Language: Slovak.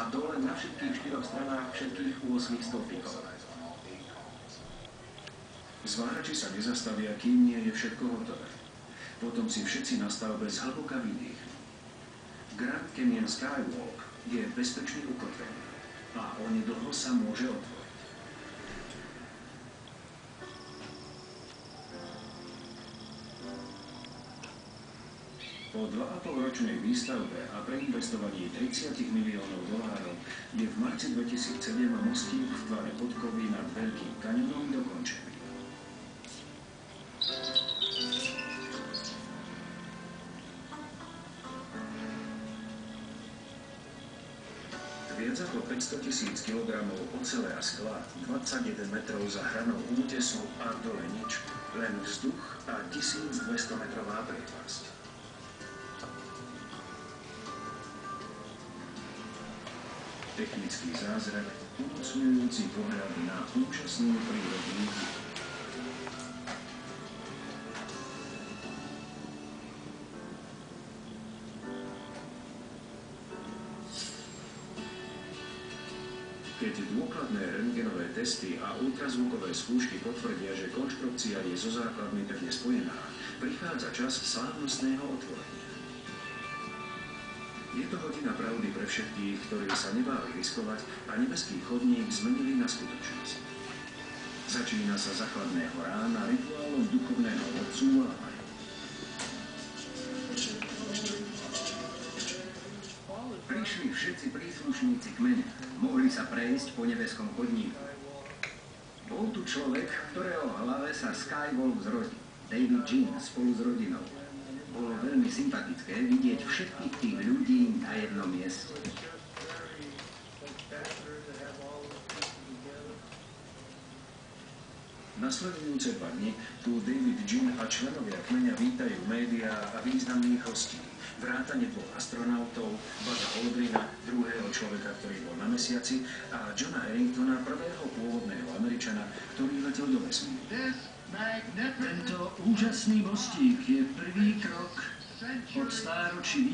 a dole na všetkých 4 stranách všetkých 8 stĺpikov. Zvárači sa nezastavia, kým nie je všetko hotové. Potom si všetci na stavbe zhlboka vydýchnu. Grand Canyon Skywalk je bezpečne ukotvený a onedlho sa môže otvoriť. Po 2,5-ročnej výstavbe a preinvestovaní $30 miliónov je v marci 2007 mostík v tvare podkovy nad Veľkým kaňonom dokončený. Viac ako 500 000 kilogramov ocele a skla, 21 metrov za hranou útesu a dole nič, len vzduch a 1200 metrová priepasť. Technický zázrak, umocňujúci pohľad na úžasnú prírodnú hru. Keď dôkladné rentgenové testy a ultrazvukové skúšky potvrdia, že konštrukcia je so základmi pevne spojená, prichádza čas slávnostného otvorenia. Je to hodina pravdy pre všetkých, ktorí sa nebáli riskovať a nebeský chodník zmenili na skutočnosť. Začína sa za chladného rána rituálom duchovného odsúvávania. Prišli všetci príslušníci kmeňa. Mohli sa prejsť po nebeskom chodníku. Bol tu človek, v ktorého hlave sa Skywalk zrodil. David Jean spolu s rodinou. Bolo veľmi sympatické vidieť všetkých tých ľudí na jednom mieste. Nasledujúce 2 dni tu David Jean a členovia kmeňa vítajú médiá a významných hostí. Vrátane 2 astronautov, Buzza Aldrina, druhého človeka, ktorý bol na mesiaci, a Johna Harringtona, prvého pôvodného Američana, ktorý letel do vesmíru. Tento úžasný mostík je prvý krok od stáročí